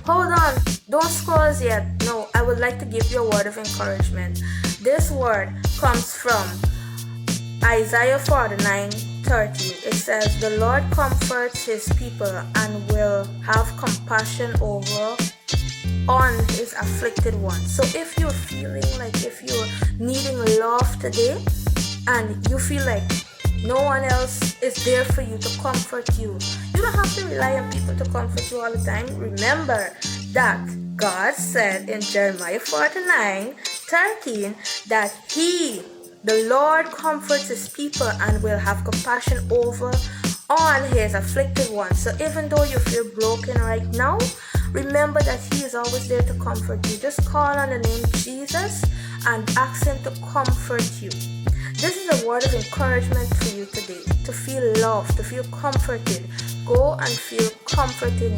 Hold on, don't scroll as yet. No, I would like to give you a word of encouragement. This word comes from Isaiah 49:13. It says, "The Lord comforts his people and will have compassion on his afflicted ones." So if you're feeling like if you're needing love today and you feel like no one else is there for you to comfort you, you don't have to rely on people to comfort you all the time. Remember that God said in Jeremiah 49:13 that the Lord comforts his people and will have compassion on his afflicted ones. So even though you feel broken right now, remember that he is always there to comfort you. Just call on the name Jesus and ask him to comfort you. This is a word of encouragement for you today, to feel loved, to feel comforted. Go and feel comforted.